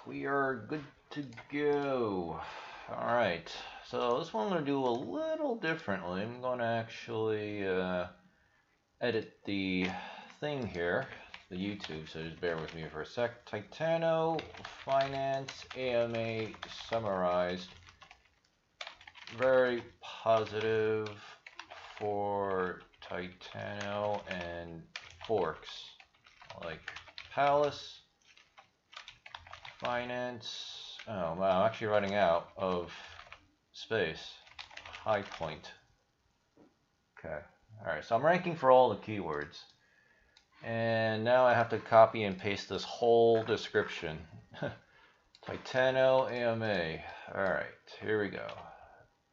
We are good to go. Alright, so this one I'm going to do a little differently. I'm going to actually edit the thing here, the YouTube, so just bear with me for a sec. Titano Finance AMA summarized. Very positive for Titano and forks like Pallas. Finance. Oh wow, I'm actually running out of space. Highpoint. Okay. Alright, so I'm ranking for all the keywords. And now I have to copy and paste this whole description. Titano AMA. Alright, here we go.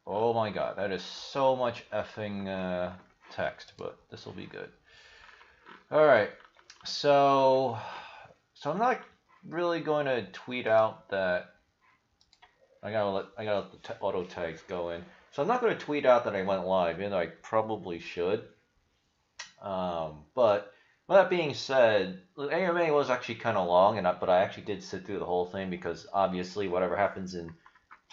Oh my god, that is so much effing text, but this will be good. Alright, so I'm not really going to tweet out that I gotta let the auto tags go in. So I'm not going to tweet out that I went live, even though I probably should. But with that being said, the AMA was actually kind of long, but I actually did sit through the whole thing because obviously whatever happens in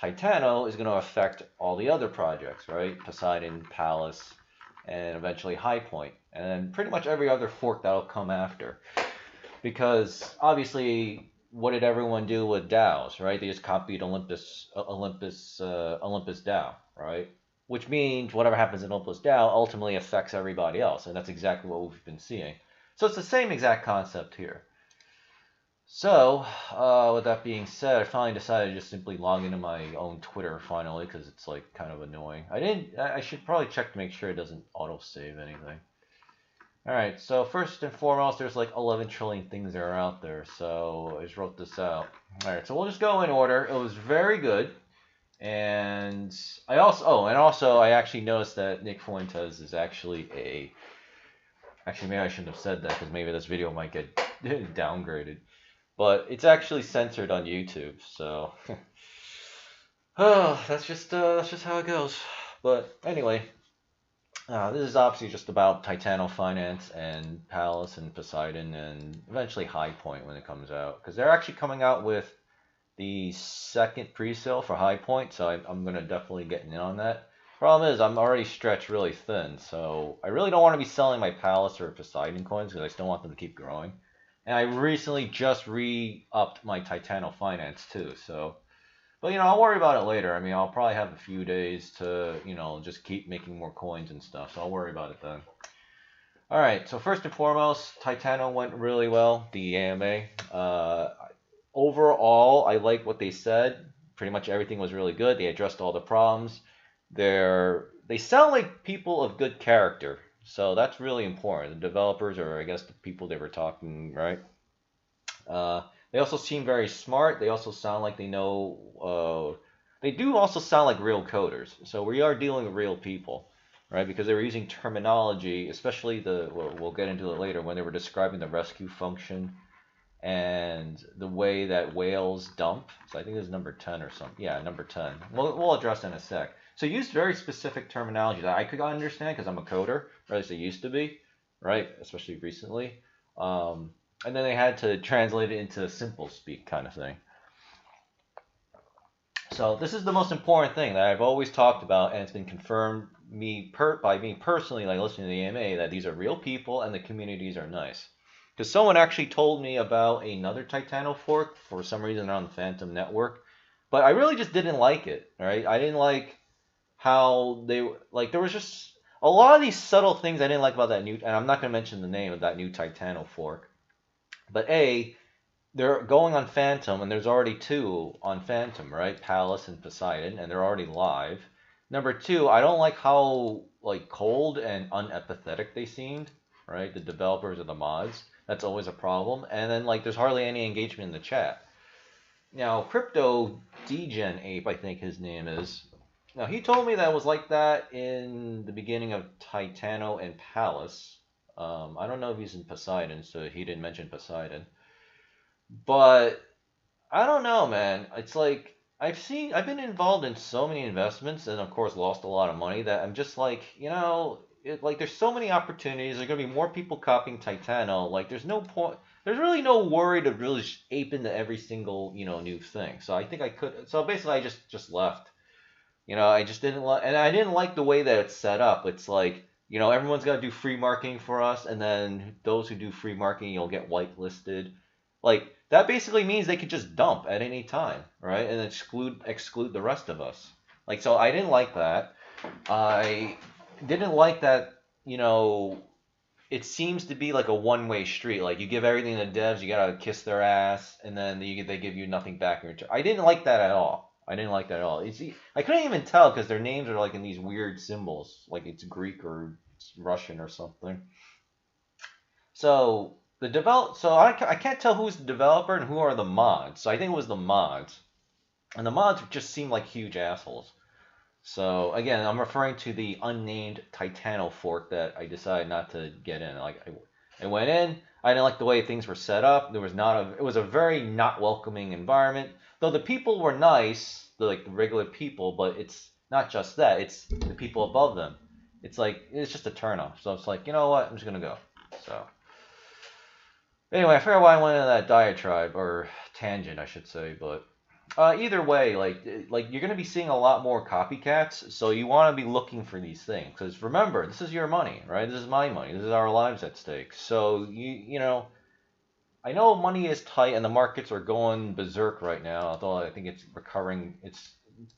Titano is going to affect all the other projects, right? Poseidon, Pallas, and eventually Highpoint, and then pretty much every other fork that'll come after. Because obviously, what did everyone do with DAOs, right? They just copied Olympus DAO, right? Which means whatever happens in Olympus DAO ultimately affects everybody else, and that's exactly what we've been seeing. So it's the same exact concept here. So, with that being said, I finally decided to just simply log into my own Twitter finally, because it's like kind of annoying. I should probably check to make sure it doesn't auto-save anything. Alright, so first and foremost, there's like 11 trillion things that are out there, so I just wrote this out. Alright, so we'll just go in order. It was very good, and I actually noticed that Nick Fuentes is actually actually maybe I shouldn't have said that, because maybe this video might get downgraded, but it's actually censored on YouTube, so oh, that's just how it goes. But anyway, this is obviously just about Titano Finance and Pallas and Poseidon and eventually Highpoint when it comes out. Because they're actually coming out with the second pre-sale for Highpoint, so I'm going to definitely get in on that. Problem is, I'm already stretched really thin, so I really don't want to be selling my Pallas or Poseidon coins because I still want them to keep growing. And I recently just re-upped my Titano Finance too, so... But, I'll worry about it later. I mean, I'll probably have a few days to, just keep making more coins and stuff. So I'll worry about it then. All right. So first and foremost, Titano went really well, the AMA. Overall, I like what they said. Pretty much everything was really good. They addressed all the problems. They sound like people of good character. So that's really important. The developers, or I guess the people they were talking, right? They also seem very smart. They also sound like they know. They do also sound like real coders. So we are dealing with real people, right? Because they were using terminology, especially we'll get into it later, when they were describing the rescue function and the way that whales dump. So I think this is number 10 or something. Yeah, number 10. We'll address that in a sec. So used very specific terminology that I could understand because I'm a coder, or at least I used to be, right? Especially recently. And then they had to translate it into simple speak kind of thing. So this is the most important thing that I've always talked about, and it's been confirmed by me personally, like listening to the AMA, that these are real people and the communities are nice. Because someone actually told me about another Titano fork for some reason on the Phantom network, but I really just didn't like it. Right? I didn't like how there was just a lot of these subtle things I didn't like about that new, and I'm not going to mention the name of that new Titano fork. But they're going on Phantom, and there's already 2 on Phantom, right? Pallas and Poseidon, and they're already live. Number 2, I don't like how cold and unempathetic they seemed, right? The developers of the mods. That's always a problem. And then there's hardly any engagement in the chat. Now, Crypto Degen Ape, I think his name is. Now, he told me that it was like that in the beginning of Titano and Pallas. I don't know if he's in Poseidon, so he didn't mention Poseidon. But I don't know, man. It's like I've been involved in so many investments and of course lost a lot of money that I'm just like, there's so many opportunities. There's gonna be more people copying Titano. There's no point. there's really no worry to really ape into every single, new thing. So I think I could. So basically, I just left. I just didn't like, and I didn't like the way that it's set up. It's like, everyone's got to do free marketing for us, and then those who do free marketing, you'll get whitelisted. Like that basically means they could just dump at any time, right? And exclude the rest of us. Like, so I didn't like that. I didn't like that, it seems to be like a one-way street. Like you give everything to devs, you gotta kiss their ass, and then they give you nothing back in return. I didn't like that at all. I didn't like that at all. I couldn't even tell because their names are like in these weird symbols, like it's Greek or it's Russian or something. So I can't tell who's the developer and who are the mods. So I think it was the mods, and the mods just seem like huge assholes. So again, I'm referring to the unnamed Titano fork that I decided not to get in. Like I went in, I didn't like the way things were set up. It was a very not welcoming environment. Though the people were nice, the regular people, but it's not just that. It's the people above them. It's just a turnoff. So it's like, you know what? I'm just gonna go. So anyway, I forgot why I went into that diatribe or tangent, I should say, but. Either way, like you're gonna be seeing a lot more copycats, so you want to be looking for these things. Because remember, this is your money, right? This is my money. This is our lives at stake. So I know money is tight and the markets are going berserk right now. Although I think it's recovering.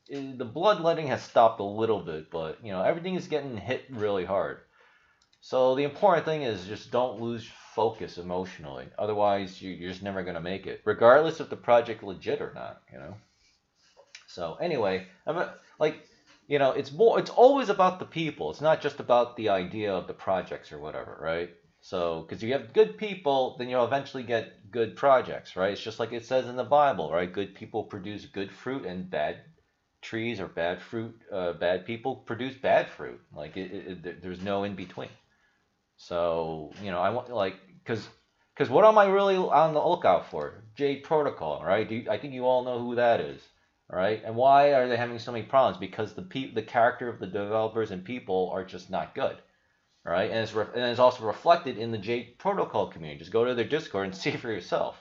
The bloodletting has stopped a little bit, but everything is getting hit really hard. So the important thing is just don't lose focus emotionally. Otherwise, you're just never going to make it, regardless if the project legit or not. So anyway, it's always about the people. It's not just about the idea of the projects or whatever, right? So because you have good people, then you'll eventually get good projects, right? It's just like it says in the Bible, right? Good people produce good fruit, and bad trees or bad fruit, bad people produce bad fruit. Like there's no in between. So, I want because what am I really on the lookout for? Jade Protocol, right? I think you all know who that is, right? And why are they having so many problems? Because the character of the developers and people are just not good, right? And it's also reflected in the Jade Protocol community. Just go to their Discord and see for yourself.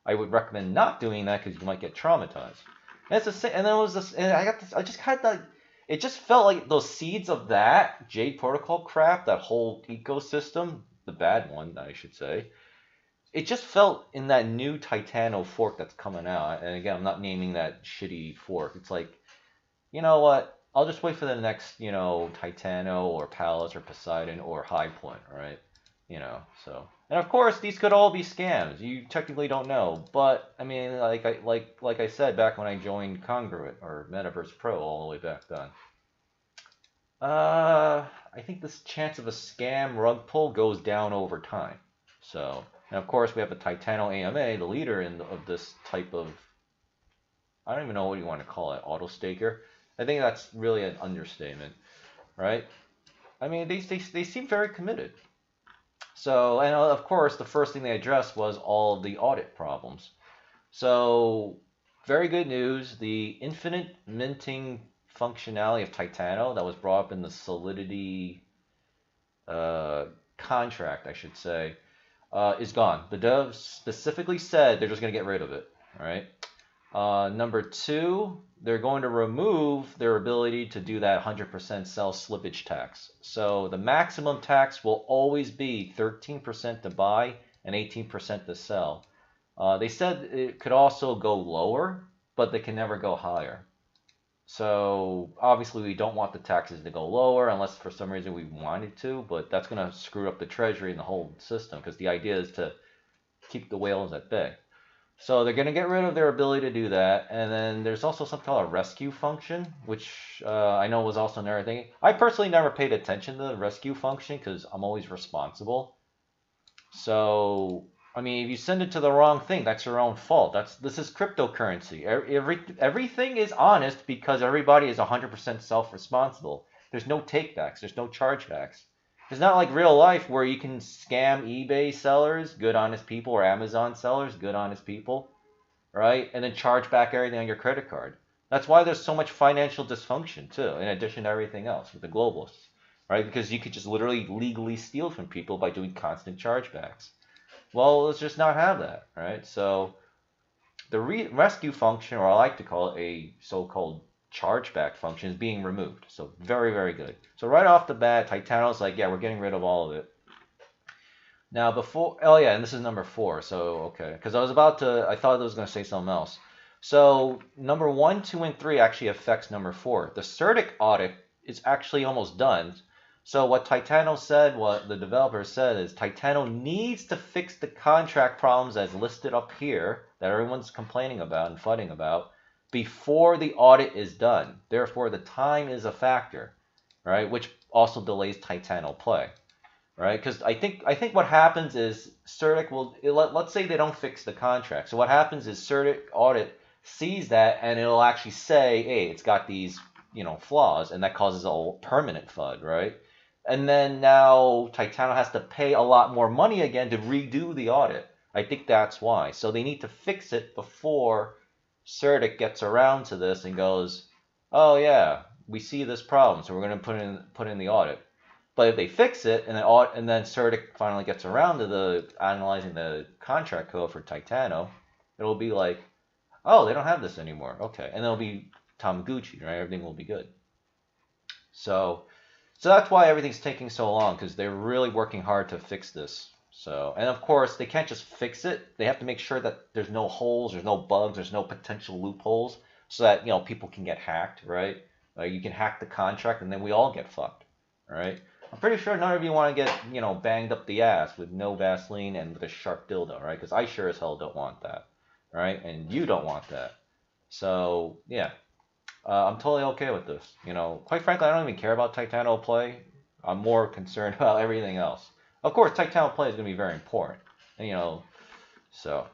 I would recommend not doing that because you might get traumatized. And it's the same. And then it was this. And I got this. I just had that. It just felt like those seeds of that Jade Protocol crap, that whole ecosystem, the bad one, I should say, it just felt in that new Titano fork that's coming out. And again, I'm not naming that shitty fork. It's like, you know what? I'll just wait for the next, Titano or Pallas or Poseidon or Highpoint, right? So. And of course, these could all be scams. You technically don't know. But, I mean, like I said back when I joined Congruent or Metaverse Pro all the way back then. I think this chance of a scam rug pull goes down over time. So, and of course, we have the Titano AMA, the leader of this type of, I don't even know what you want to call it, auto staker. I think that's really an understatement, right? I mean, they seem very committed. So, and of course, the first thing they addressed was all of the audit problems. So, very good news. The infinite minting functionality of Titano that was brought up in the Solidity contract, I should say, is gone. The devs specifically said they're just going to get rid of it. All right. Number two, they're going to remove their ability to do that 100% sell slippage tax. So the maximum tax will always be 13% to buy and 18% to sell. They said it could also go lower, but they can never go higher. So obviously we don't want the taxes to go lower unless for some reason we wanted to, but that's going to screw up the treasury and the whole system because the idea is to keep the whales at bay. So they're going to get rid of their ability to do that. And then there's also something called a rescue function, which I know was also another thing. I personally never paid attention to the rescue function because I'm always responsible. So, I mean, if you send it to the wrong thing, that's your own fault. This is cryptocurrency. Everything is honest because everybody is 100% self-responsible. There's no takebacks. There's no chargebacks. It's not like real life where you can scam eBay sellers, good honest people, or Amazon sellers, good honest people, right? And then charge back everything on your credit card. That's why there's so much financial dysfunction too, in addition to everything else with the globalists, right? Because you could just literally legally steal from people by doing constant chargebacks. Well, let's just not have that, right? So the rescue function, or I like to call it a so-called chargeback function, is being removed. So very, very good. So right off the bat, Titano's like, yeah, we're getting rid of all of it. Now before, oh yeah, and this is number 4. So okay, because I thought it was going to say something else. So number 1, 2, and 3 actually affects number 4. The Certik audit is actually almost done. So what Titano said, what the developer said is Titano needs to fix the contract problems as listed up here that everyone's complaining about and fighting about before the audit is done. Therefore, the time is a factor, right? Which also delays Titano play, right? Because I think what happens is Certik will let's say they don't fix the contract. So what happens is Certik audit sees that and it'll actually say, hey, it's got these flaws, and that causes a permanent FUD, right? And then now Titano has to pay a lot more money again to redo the audit. I think that's why. So they need to fix it before Certik gets around to this and goes, oh yeah, we see this problem, so we're going to put in the audit. But if they fix it and then Certik finally gets around to the analyzing the contract code for Titano, it'll be like, oh, they don't have this anymore. Okay, and it'll be Tamaguchi, right? Everything will be good. So that's why everything's taking so long, because they're really working hard to fix this. So, and of course, they can't just fix it. They have to make sure that there's no holes, there's no bugs, there's no potential loopholes, so that people can get hacked, right? You can hack the contract, and then we all get fucked, right? I'm pretty sure none of you want to get banged up the ass with no Vaseline and with a sharp dildo, right? Because I sure as hell don't want that, right? And you don't want that. So yeah. I'm totally okay with this. Quite frankly, I don't even care about Titano play. I'm more concerned about everything else. Of course, Titano play is going to be very important. And, so.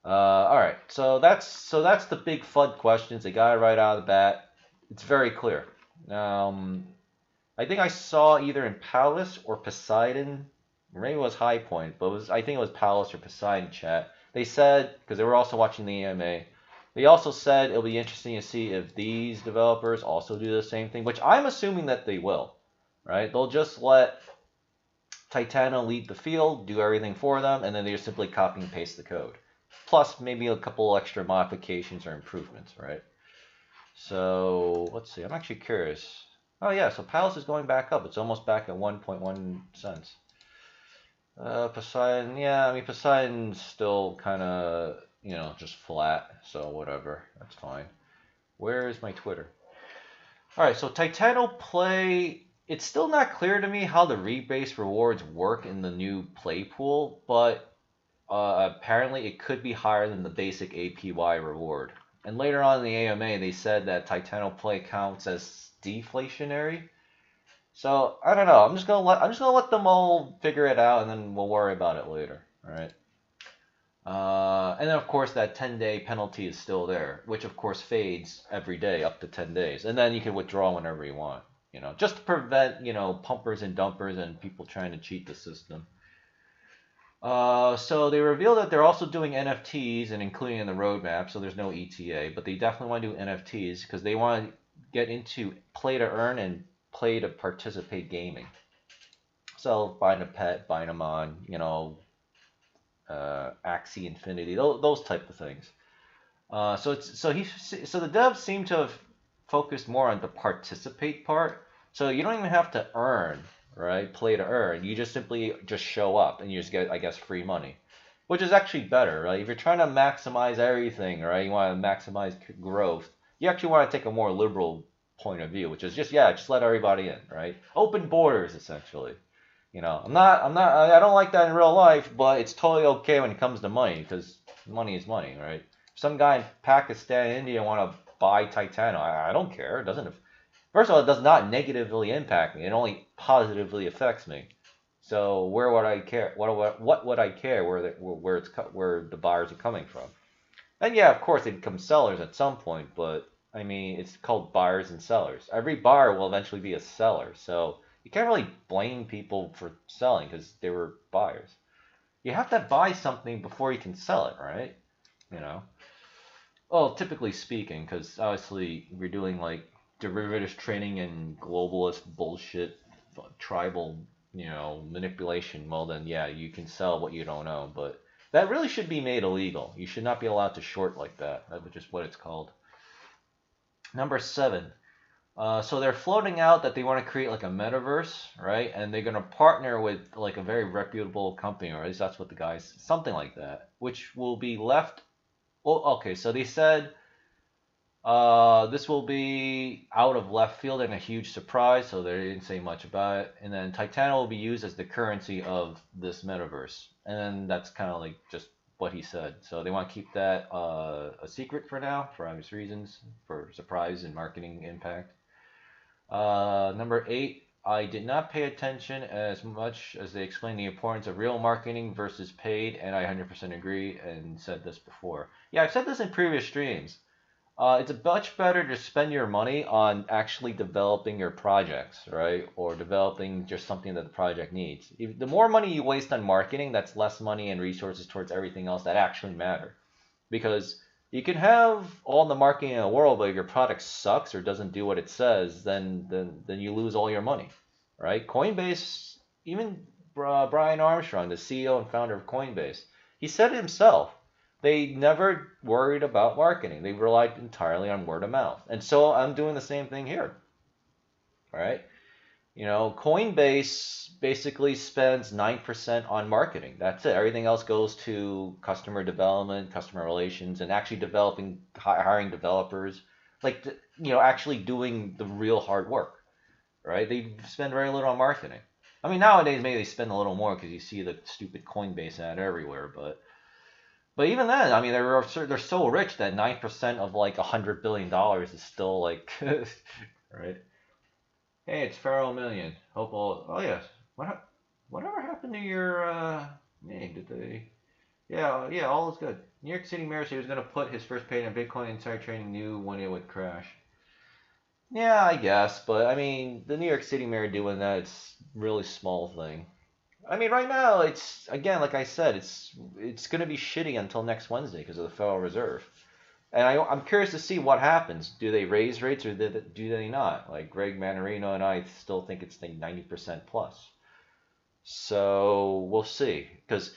All right. So that's the big FUD questions. They got it right out of the bat. It's very clear. I think I saw either in Pallas or Poseidon, or maybe it was Highpoint, but I think it was Pallas or Poseidon chat. They said, because they were also watching the AMA, they also said it'll be interesting to see if these developers also do the same thing, which I'm assuming that they will, right? They'll just let Titano lead the field, do everything for them, and then they just simply copy and paste the code. Plus maybe a couple extra modifications or improvements, right? So let's see. I'm actually curious. Oh yeah, so Pallas is going back up. It's almost back at 1.1 cents. Poseidon, yeah, I mean Poseidon's still kind of just flat, so whatever, that's fine. Where is my Twitter? All right, so Titano play. It's still not clear to me how the rebase rewards work in the new play pool, but apparently it could be higher than the basic APY reward. And later on in the AMA, they said that Titano play counts as deflationary. So I don't know. I'm just gonna let them all figure it out, and then we'll worry about it later. All right. And then of course that 10-day penalty is still there, which of course fades every day up to 10 days, and then you can withdraw whenever you want. Just to prevent pumpers and dumpers and people trying to cheat the system. So they revealed that they're also doing NFTs and including in the roadmap, so there's no ETA, but they definitely want to do NFTs because they want to get into play to earn and play to participate gaming. So buying a pet, buying a mod, Axie Infinity, those type of things. So the devs seem to have focused more on the participate part. So you don't even have to earn, right? Play to earn. You just simply show up and you just get, I guess, free money, which is actually better, right? If you're trying to maximize everything, right? You want to maximize growth. You actually want to take a more liberal point of view, which is just let everybody in, right? Open borders, essentially. I don't like that in real life, but it's totally okay when it comes to money, because money is money, right? If some guy in Pakistan, India want to buy Titano, I don't care. It doesn't. First of all, it does not negatively impact me. It only positively affects me. So where would I care? What would I care where the buyers are coming from? And yeah, of course they become sellers at some point, but I mean it's called buyers and sellers. Every buyer will eventually be a seller, so you can't really blame people for selling because they were buyers. You have to buy something before you can sell it, right? Well, typically speaking, because obviously we're doing like derivatives trading and globalist bullshit, tribal manipulation, well then yeah, you can sell what you don't own, but that really should be made illegal. You should not be allowed to short like that. That's just what it's called. Number 7. So they're floating out that they want to create like a metaverse, right? And they're going to partner with like a very reputable company, or at least that's what the guys, something like that, which will be left. Well, okay, so they said this will be out of left field and a huge surprise, so they didn't say much about it. And then Titano will be used as the currency of this metaverse. And then that's kind of like just what he said. So they want to keep that a secret for now, for obvious reasons, for surprise and marketing impact. Number 8, I did not pay attention as much as they explained the importance of real marketing versus paid, and I 100% agree and said this before. Yeah, I've said this in previous streams. It's much better to spend your money on actually developing your projects, right? Or developing just something that the project needs. The more money you waste on marketing, that's less money and resources towards everything else that actually matter. Because you can have all the marketing in the world, but if your product sucks or doesn't do what it says, then you lose all your money, right? Coinbase, even Brian Armstrong, the CEO and founder of Coinbase, he said it himself. They never worried about marketing. They relied entirely on word of mouth. And so I'm doing the same thing here. All right. Coinbase basically spends 9% on marketing. That's it. Everything else goes to customer development, customer relations, and actually hiring developers, like, actually doing the real hard work, right? They spend very little on marketing. I mean, nowadays maybe they spend a little more because you see the stupid Coinbase ad everywhere, but even then, I mean, they're so rich that 9% of like $100 billion is still like, right? Hey, it's Pharaoh Million. Hope all. Oh yes. Whatever happened to your name? Did they? Yeah. All is good. New York City mayor said he was gonna put his first payment in Bitcoin and start trading new when it would crash. Yeah, I guess, but I mean, the New York City mayor doing that, it's really small thing. I mean, right now, it's, again, like I said, it's going to be shitty until next Wednesday because of the Federal Reserve. And I'm curious to see what happens. Do they raise rates or do they not? Like Greg Manarino and I still think it's like 90% plus. So we'll see. Because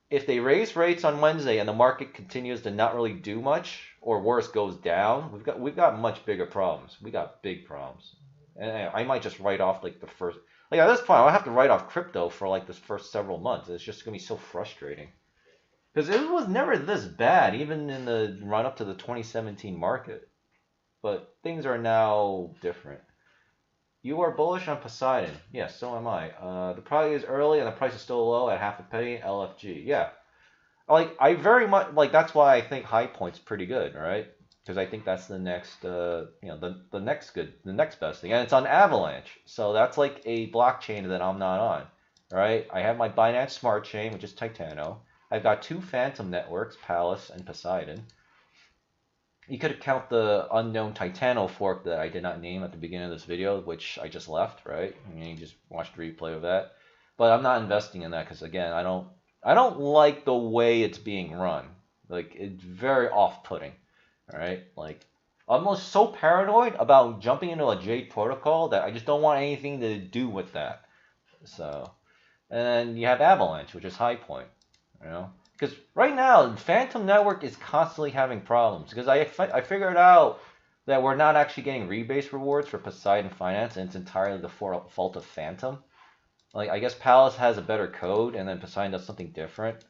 if they raise rates on Wednesday and the market continues to not really do much, or worse, goes down, we've got much bigger problems. We got big problems. And I might just write off like the first. Like at this point, I'll have to write off crypto for like the first several months. It's just gonna be so frustrating. Because it was never this bad, even in the run up to the 2017 market. But things are now different. You are bullish on Poseidon. Yes, so am I. The price is early and the price is still low at half a penny. LFG. Yeah. Like I very much like that's why I think Highpoint's pretty good, right? Because I think that's the next, the next best thing, and it's on Avalanche, so that's like a blockchain that I'm not on, right? I have my Binance Smart Chain, which is Titano. I've got 2 Phantom networks, Pallas and Poseidon. You could count the unknown Titano fork that I did not name at the beginning of this video, which I just left, right? And you just watched the replay of that. But I'm not investing in that because again, I don't like the way it's being run. Like it's very off-putting. All right, like I'm almost so paranoid about jumping into a Jade protocol that I just don't want anything to do with that. So, and then you have Avalanche, which is Highpoint, because right now Phantom Network is constantly having problems because I figured out that we're not actually getting rebase rewards for Poseidon Finance, and it's entirely the fault of Phantom. Like I guess Pallas has a better code, and then Poseidon does something different.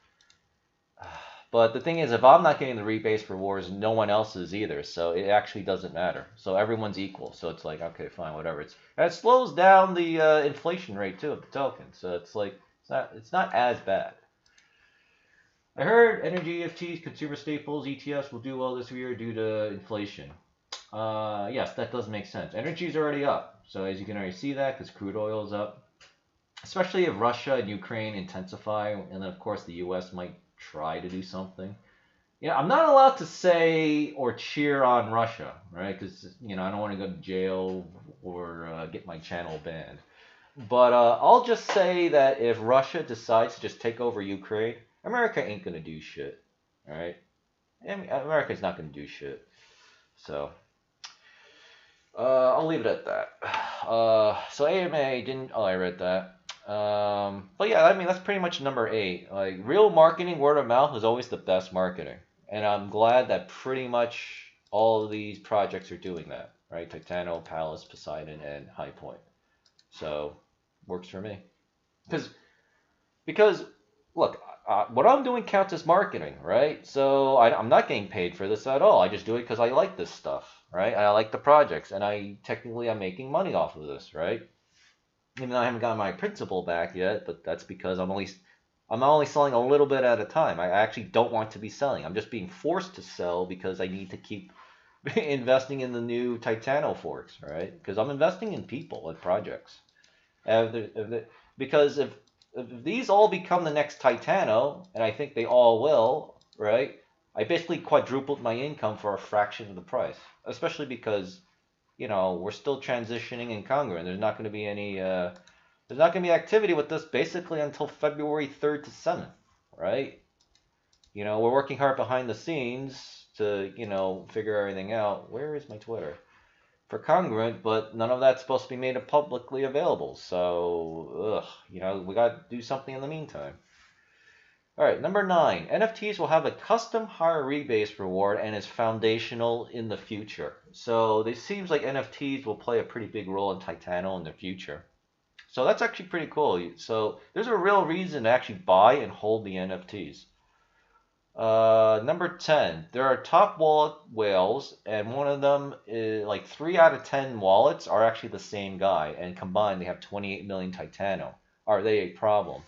But the thing is, if I'm not getting the rebase rewards, no one else is either. So it actually doesn't matter. So everyone's equal. So it's like, okay, fine, whatever. And it slows down the inflation rate too of the token. So it's like it's not as bad. I heard energy EFTs, consumer staples, ETFs will do well this year due to inflation. Yes, that does make sense. Energy is already up. So as you can already see that, because crude oil is up. Especially if Russia and Ukraine intensify, and then of course the U.S. might try to do something. I'm not allowed to say or cheer on Russia, right? Because I don't want to go to jail or get my channel banned. But I'll just say that if Russia decides to just take over Ukraine, America ain't gonna do shit, all right? America's not gonna do shit. So I'll leave it at that. So AMA didn't. Oh, I read that. But yeah, I mean that's pretty much number 8. Like real marketing, word of mouth is always the best marketing, and I'm glad that pretty much all of these projects are doing that, right? Titano, Pallas, Poseidon, and Highpoint. So works for me. Because because look, what I'm doing counts as marketing, right? So I'm not getting paid for this at all. I just do it because I like this stuff, right? And I like the projects, and I'm making money off of this, right? Even though I haven't gotten my principal back yet, but that's because I'm only selling a little bit at a time. I actually don't want to be selling. I'm just being forced to sell because I need to keep investing in the new Titano forks, right? Because I'm investing in people and projects. Because if these all become the next Titano, and I think they all will, right? I basically quadrupled my income for a fraction of the price, especially because we're still transitioning in Congress, and there's not going to be activity with this basically until February 3rd to 7th, right? We're working hard behind the scenes to, figure everything out. Where is my Twitter? For congruent, but none of that's supposed to be made publicly available. So, we got to do something in the meantime. All right, number 9. NFTs will have a custom higher rebase reward and is foundational in the future. So it seems like NFTs will play a pretty big role in Titano in the future. So that's actually pretty cool. So there's a real reason to actually buy and hold the NFTs. Number 10, there are top wallet whales, and one of them is like 3 out of 10 wallets are actually the same guy, and combined they have 28 million Titano. Are they a problem?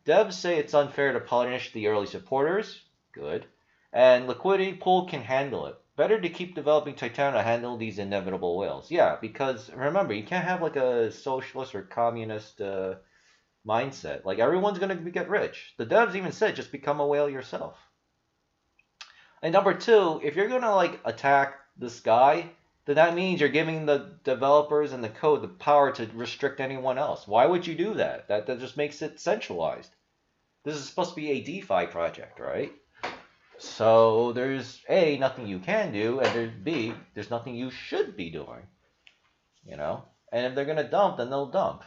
Devs say it's unfair to punish the early supporters. Good. And liquidity pool can handle it. Better to keep developing Titano to handle these inevitable whales. Yeah, because remember, you can't have like a socialist or communist mindset. Like everyone's going to get rich. The devs even said just become a whale yourself. And number 2, if you're going to like attack this guy, then that means you're giving the developers and the code the power to restrict anyone else. Why would you do that? That just makes it centralized. This is supposed to be a DeFi project, right? So there's A, nothing you can do, and there's B, there's nothing you should be doing. And if they're going to dump, then they'll dump.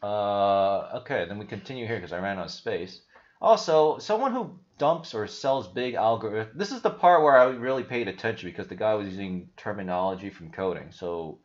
Okay, then we continue here because I ran out of space. Also, someone who dumps or sells big algorithm. This is the part where I really paid attention because the guy was using terminology from coding. So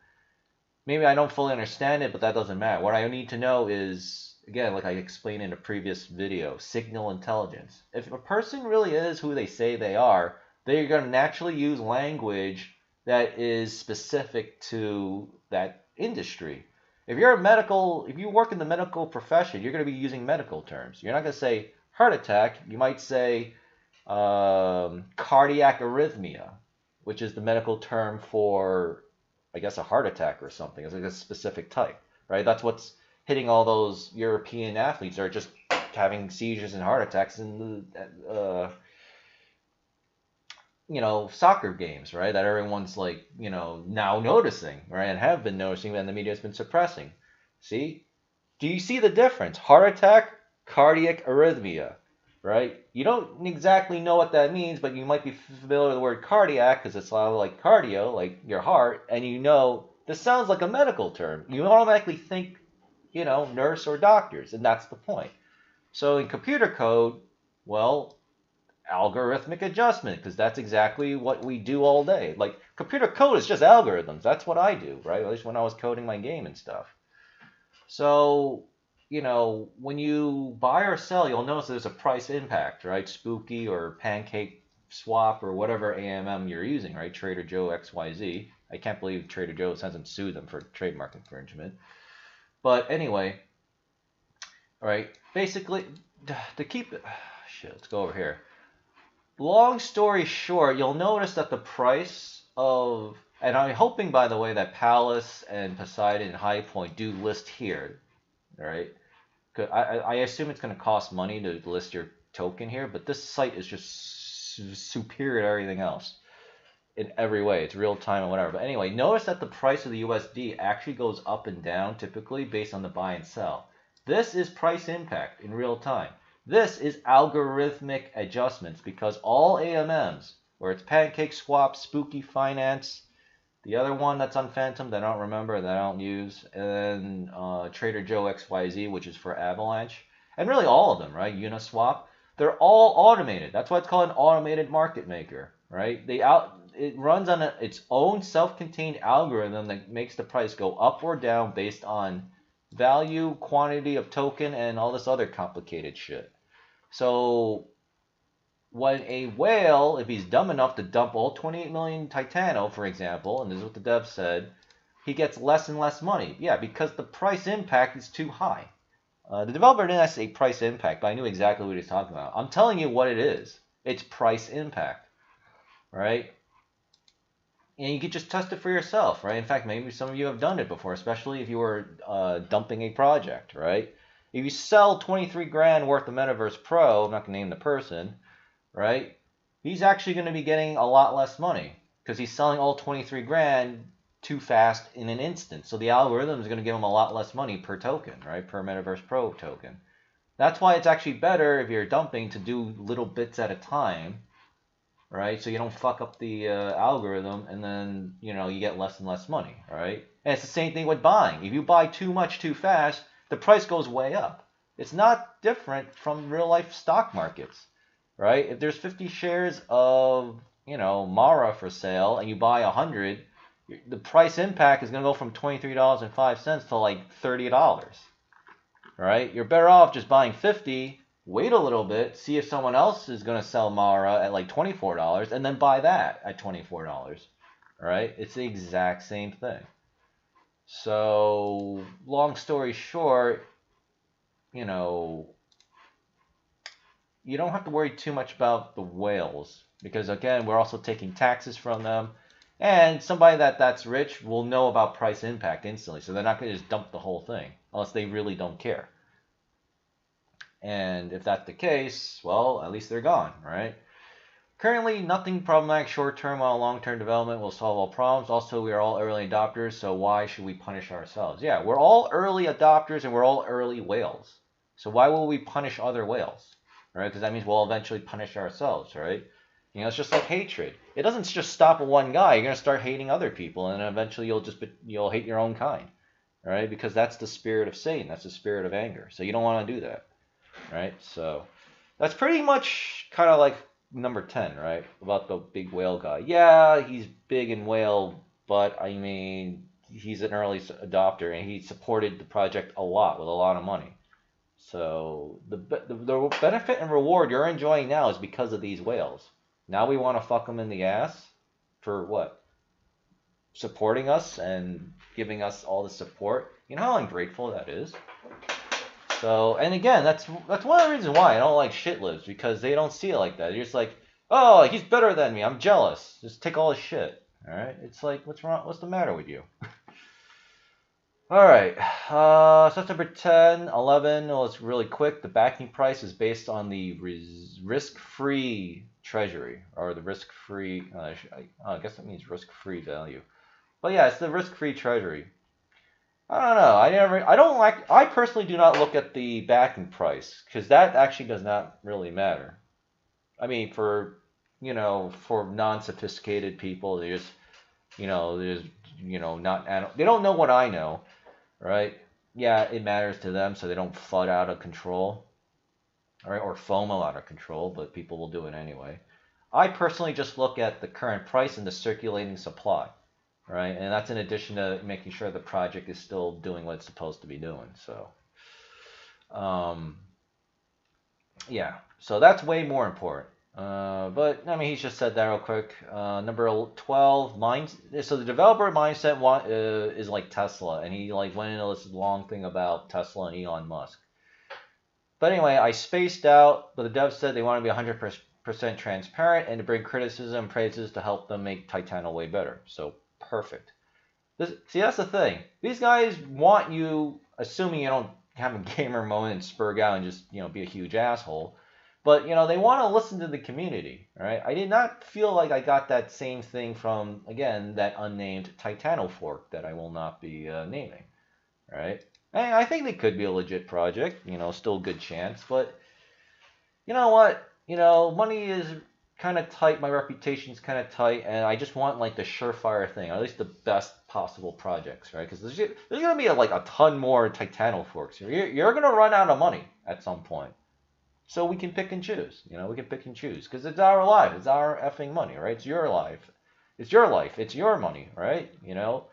maybe I don't fully understand it, but that doesn't matter. What I need to know is, again, like I explained in a previous video, signal intelligence. If a person really is who they say they are, they're going to naturally use language that is specific to that industry. If you work in the medical profession, you're going to be using medical terms. You're not going to say heart attack. You might say cardiac arrhythmia, which is the medical term for, I guess, a heart attack or something. It's like a specific type, right? That's what's hitting all those European athletes are just having seizures and heart attacks in soccer games, right? That everyone's like, now noticing, right? And have been noticing, and the media has been suppressing. See? Do you see the difference? Heart attack, cardiac arrhythmia, right? You don't exactly know what that means, but you might be familiar with the word cardiac because it's a lot like cardio, like your heart, and this sounds like a medical term. You automatically think, nurse or doctors, and that's the point. So in computer code, well, algorithmic adjustment, because that's exactly what we do all day. Like computer code is just algorithms. That's what I do, right? At least when I was coding my game and stuff. So, when you buy or sell, you'll notice there's a price impact, right? Spooky or Pancake Swap or whatever AMM you're using, right? Trader Joe XYZ. I can't believe Trader Joe hasn't sued them for trademark infringement. But anyway, all right, basically, to keep it, let's go over here. Long story short, you'll notice that the price of, and I'm hoping, by the way, that Pallas and Poseidon and Highpoint do list here, all right? I assume it's going to cost money to list your token here, but this site is just superior to everything else in every way. It's real time and whatever. But anyway, notice that the price of the USD actually goes up and down typically based on the buy and sell. This is price impact in real time. This is algorithmic adjustments because all AMMs, where it's Pancake Swap, Spooky Finance, The other one that's on Phantom that I don't remember, that I don't use, and then Trader Joe XYZ, which is for Avalanche, and really all of them, right? Uniswap, they're all automated. That's why it's called an automated market maker, right? It runs on its own self-contained algorithm that makes the price go up or down based on value, quantity of token, and all this other complicated shit. So when a whale, if he's dumb enough to dump all 28 million Titano, for example, and this is what the dev said, he gets less and less money. Yeah, because the price impact is too high. The developer didn't say price impact, but I knew exactly what he's talking about. I'm telling you what it is. It's price impact, right? And you can just test it for yourself, right? In fact, maybe some of you have done it before, especially if you were dumping a project, right? If you sell 23 grand worth of Metaverse Pro, I'm not going to name the person, right? He's actually going to be getting a lot less money because he's selling all 23 grand too fast in an instant. So the algorithm is going to give him a lot less money per token, right? Per Metaverse Pro token. That's why it's actually better if you're dumping to do little bits at a time, right? So you don't fuck up the algorithm, and then you get less and less money, right? And it's the same thing with buying. If you buy too much too fast, the price goes way up. It's not different from real life stock markets, right? If there's 50 shares of Mara for sale and you buy 100, the price impact is going to go from $23.05 to like $30, right? You're better off just buying 50. Wait a little bit, see if someone else is going to sell Mara at like $24, and then buy that at $24, right? It's the exact same thing. So, long story short, you don't have to worry too much about the whales, because again, we're also taking taxes from them, and somebody that's rich will know about price impact instantly, so they're not going to just dump the whole thing, unless they really don't care. And if that's the case, well, at least they're gone, right? Currently, nothing problematic short-term while long-term development will solve all problems. Also, we are all early adopters, so why should we punish ourselves? Yeah, we're all early adopters and we're all early whales. So why will we punish other whales, right? Because that means we'll eventually punish ourselves, right? It's just like hatred. It doesn't just stop at one guy. You're going to start hating other people, and eventually you'll hate your own kind, right? Because that's the spirit of Satan. That's the spirit of anger. So you don't want to do that. Right, so that's pretty much kind of like number 10, right? About the big whale guy. Yeah, he's big in whale, but I mean, he's an early adopter and he supported the project a lot with a lot of money. So the benefit and reward you're enjoying now is because of these whales. Now we want to fuck them in the ass for what? Supporting us and giving us all the support. You know how ungrateful that is? So, and again, that's one of the reasons why I don't like shitlibs, because they don't see it like that. They're just like, oh, he's better than me. I'm jealous. Just take all his shit. All right? It's like, what's wrong? What's the matter with you? All right. So that's number 10. 11. Well, it's really quick. The backing price is based on the risk-free treasury, or the risk-free. I guess that means risk-free value. But yeah, it's the risk-free treasury. I don't know. I personally do not look at the backing price, because that actually does not really matter. I mean, for non-sophisticated people, they just, they don't know what I know, right? Yeah, it matters to them, so they don't FUD out of control, right? Or FOMO out of control, but people will do it anyway. I personally just look at the current price and the circulating supply. Right, and that's in addition to making sure the project is still doing what it's supposed to be doing. So, yeah, so that's way more important. But I mean, he's just said that real quick. Number 12, so the developer mindset is like Tesla, and he went into this long thing about Tesla and Elon Musk. But anyway, I spaced out, but the dev said they want to be 100% transparent and to bring criticism and praises to help them make Titano way better. So. Perfect. See, that's the thing. These guys want you, assuming you don't have a gamer moment and spurg out and just, be a huge asshole. But, they want to listen to the community, right? I did not feel like I got that same thing from, again, that unnamed Titano fork that I will not be naming, right? And I think they could be a legit project, still a good chance. But, you know what? Money is kind of tight. My reputation's kind of tight, and I just want like the surefire thing, or at least the best possible projects, right? Because there's gonna be like a ton more Titano forks. You're gonna run out of money at some point, so we can pick and choose. You know, we can pick and choose because it's our life, it's our effing money, right? It's your life, it's your life, it's your money, right? You know,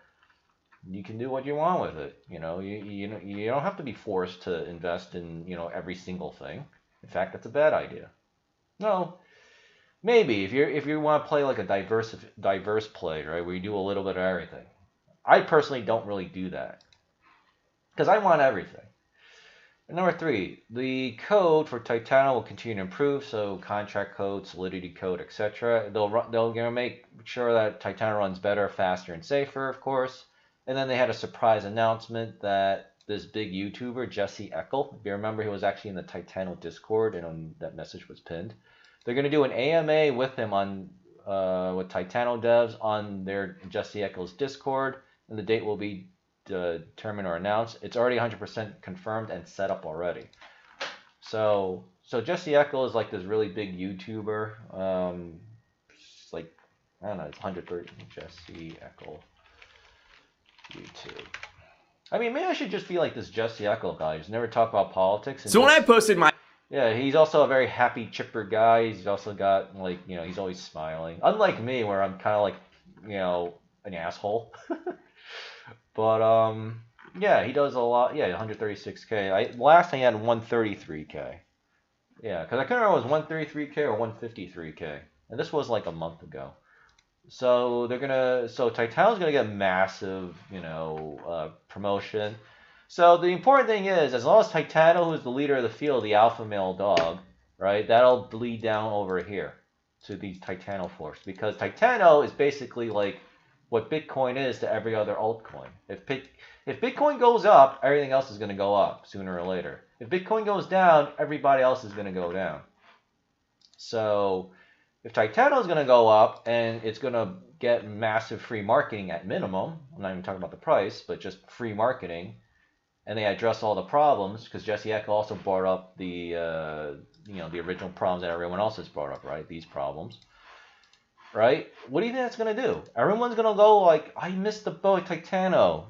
you can do what you want with it. You know, you don't have to be forced to invest in every single thing. In fact, that's a bad idea. No. Maybe if you want to play like a diverse play, right, where you do a little bit of everything. I personally don't really do that because I want everything. And number 3, the code for Titano will continue to improve. So contract code, solidity code, etc. They'll make sure that Titano runs better, faster, and safer, of course. And then they had a surprise announcement that this big YouTuber Jesse Eckel, if you remember, he was actually in the Titano Discord, and that message was pinned. They're going to do an AMA with him on with Titano devs on their Jesse Eckel's Discord, and the date will be determined or announced. It's already 100% confirmed and set up already. So Jesse Eckel is like this really big YouTuber. It's like, I don't know, it's 130. Jesse Eckel YouTube. I mean, maybe I should just be like this Jesse Eckel guy who's never talk about politics. So when I posted my... Yeah, he's also a very happy, chipper guy. He's also got, like, he's always smiling. Unlike me, where I'm kind of like, an asshole. But, yeah, he does a lot. Yeah, 136K. Last time he had 133K. Yeah, because I couldn't remember if it was 133K or 153K. And this was like a month ago. So Titano's gonna get massive, promotion. So the important thing is, as long as Titano, who's the leader of the field, the alpha male dog, right, that'll bleed down over here to these Titano forks, because Titano is basically like what Bitcoin is to every other altcoin. If Bitcoin goes up, everything else is gonna go up sooner or later. If Bitcoin goes down, everybody else is gonna go down. So if Titano is going to go up and it's going to get massive free marketing at minimum, I'm not even talking about the price, but just free marketing, and they address all the problems, because Jesse Eckel also brought up the the original problems that everyone else has brought up, right? These problems, right? What do you think that's going to do? Everyone's going to go like, I missed the boat, Titano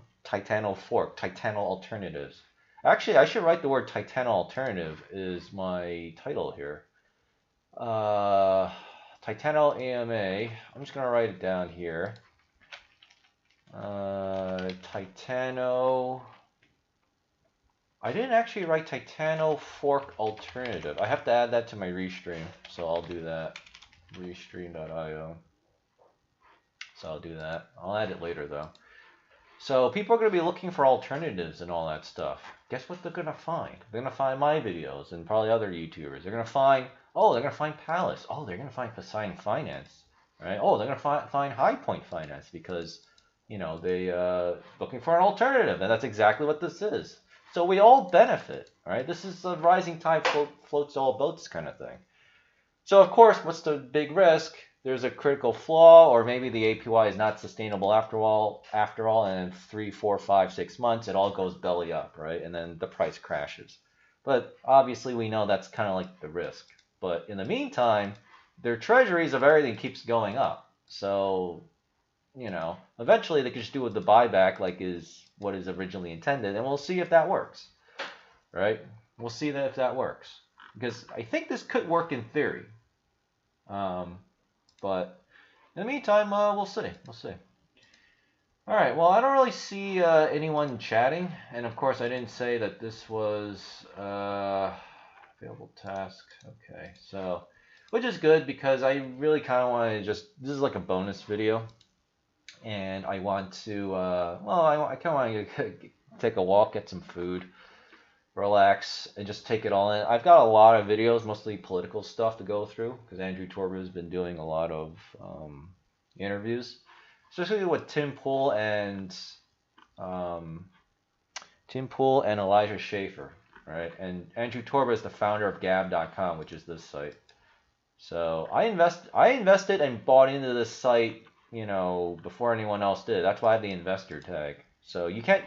fork, Titano alternatives. Actually, I should write the word Titano alternative is my title here. Titano AMA. I'm just going to write it down here. Titano. I didn't actually write Titano fork alternative. I have to add that to my restream, so I'll do that. Restream.io. So I'll do that. I'll add it later though. So people are going to be looking for alternatives and all that stuff. Guess what they're going to find? They're going to find my videos and probably other YouTubers. They're going to find, they're going to find Pallas. Oh, they're going to find Poseidon Finance. Right? Oh, they're going to find Highpoint Finance because, they looking for an alternative. And that's exactly what this is. So we all benefit. Right? This is a rising tide floats all boats kind of thing. So, of course, what's the big risk? There's a critical flaw, or maybe the APY is not sustainable after all, and in 3, 4, 5, 6 months, it all goes belly up, right? And then the price crashes. But obviously, we know that's kind of like the risk. But in the meantime, their treasuries of everything keeps going up. So, eventually they can just do with the buyback like is what is originally intended, and we'll see if that works, right? We'll see if that works. Because I think this could work in theory. But in the meantime, we'll see. We'll see. All right. Well, I don't really see anyone chatting, and of course, I didn't say that this was available task. Okay, so which is good because I really kind of want to just. This is like a bonus video, and I want to. I kind of want to take a walk, get some food, relax, and just take it all in. I've got a lot of videos, mostly political stuff to go through because Andrew Torba has been doing a lot of interviews, especially with Tim Pool and Elijah Schaefer, right? And Andrew Torba is the founder of Gab.com, which is this site. So I invested and bought into this site, before anyone else did. That's why I have the investor tag. So you can't.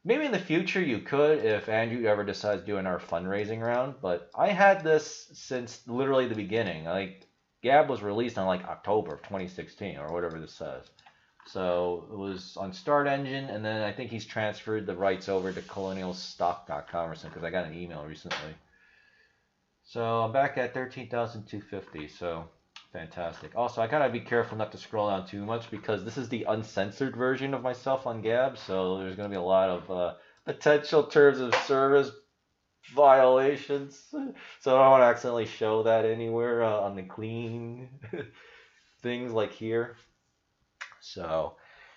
Maybe in the future you could if Andrew ever decides doing our fundraising round, but I had this since literally the beginning. Like Gab was released on like October of 2016 or whatever this says. So it was on Start Engine, and then I think he's transferred the rights over to colonialstock.com or something, because I got an email recently. So I'm back at 13,250, so fantastic. Also, I gotta be careful not to scroll down too much, because this is the uncensored version of myself on Gab, so there's gonna be a lot of potential terms of service violations. So I don't want to accidentally show that anywhere on the clean things like here. So,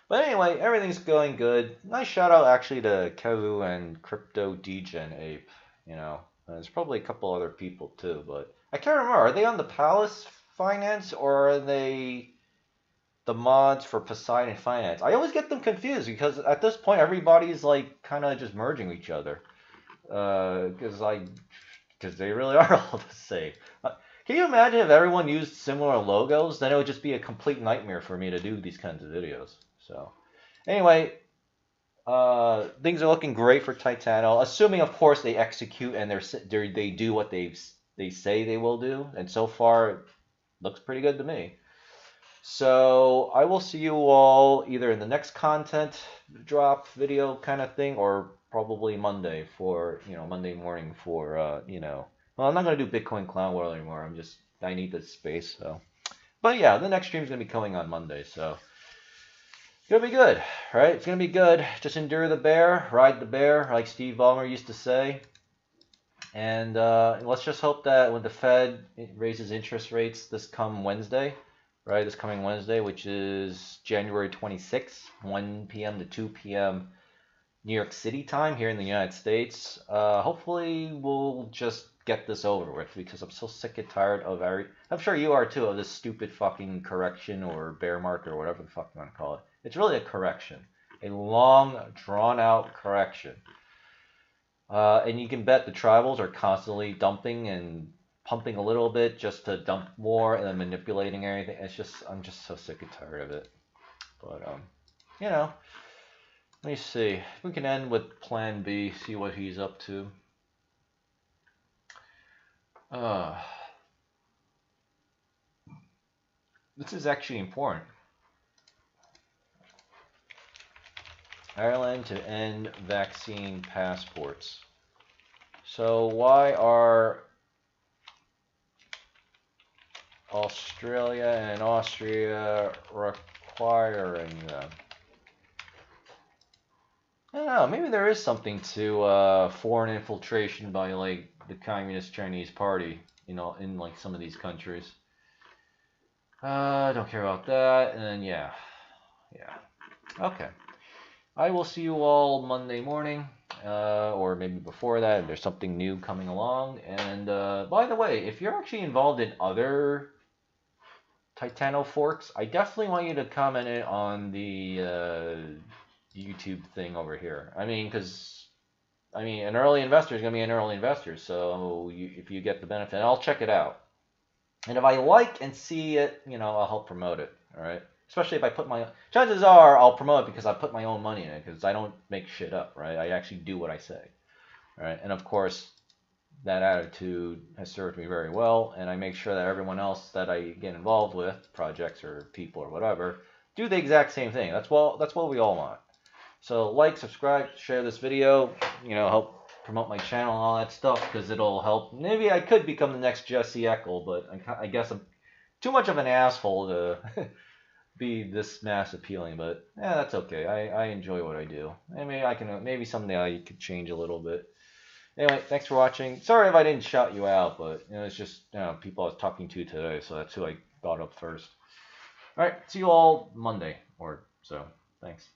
but anyway, everything's going good. Nice shout out actually to Kevu and Crypto Degen Ape. You know, there's probably a couple other people too, but I can't remember. Are they on the Pallas Finance or are they the mods for Poseidon Finance? I always get them confused because at this point everybody's like kind of just merging each other. Because they really are all the same. Can you imagine if everyone used similar logos? Then it would just be a complete nightmare for me to do these kinds of videos. So, anyway, things are looking great for Titano, assuming, of course, they execute and they do what they say they will do. And so far, it looks pretty good to me. So I will see you all either in the next content drop video kind of thing, or probably Monday for, Monday morning for, well, I'm not going to do Bitcoin Clown World anymore. I need the space, so. But yeah, the next stream is going to be coming on Monday, so. It's going to be good, right? It's going to be good. Just endure the bear, ride the bear, like Steve Ballmer used to say. And let's just hope that when the Fed raises interest rates this coming Wednesday, which is January 26th, 1 p.m. to 2 p.m. New York City time here in the United States. Hopefully we'll just get this over with, because I'm so sick and tired of I'm sure you are too, of this stupid fucking correction or bear market or whatever the fuck you want to call it. It's really a correction. A long, drawn-out correction. And you can bet the tribals are constantly dumping and pumping a little bit just to dump more and then manipulating everything. I'm just so sick and tired of it. But, let me see. We can end with Plan B, see what he's up to. This is actually important. Ireland to end vaccine passports. So why are Australia and Austria requiring them? I don't know, maybe there is something to foreign infiltration by like the Communist Chinese Party, in like some of these countries. Don't care about that, and then yeah. Okay. I will see you all Monday morning, or maybe before that if there's something new coming along. And by the way, if you're actually involved in other Titano forks, I definitely want you to comment it on the YouTube thing over here. Because an early investor is going to be an early investor, so if you get the benefit, I'll check it out. And if I like and see it, I'll help promote it, all right? Especially if I put chances are I'll promote it because I put my own money in it, because I don't make shit up, right? I actually do what I say, all right? And of course, that attitude has served me very well, and I make sure that everyone else that I get involved with, projects or people or whatever, do the exact same thing. That's what we all want. So like, subscribe, share this video, help promote my channel and all that stuff, because it'll help. Maybe I could become the next Jesse Eckel, but I guess I'm too much of an asshole to be this mass appealing. But yeah, that's okay. I enjoy what I do. Maybe someday I could change a little bit. Anyway, thanks for watching. Sorry if I didn't shout you out, but it's just people I was talking to today, so that's who I brought up first. All right, see you all Monday or so. Thanks.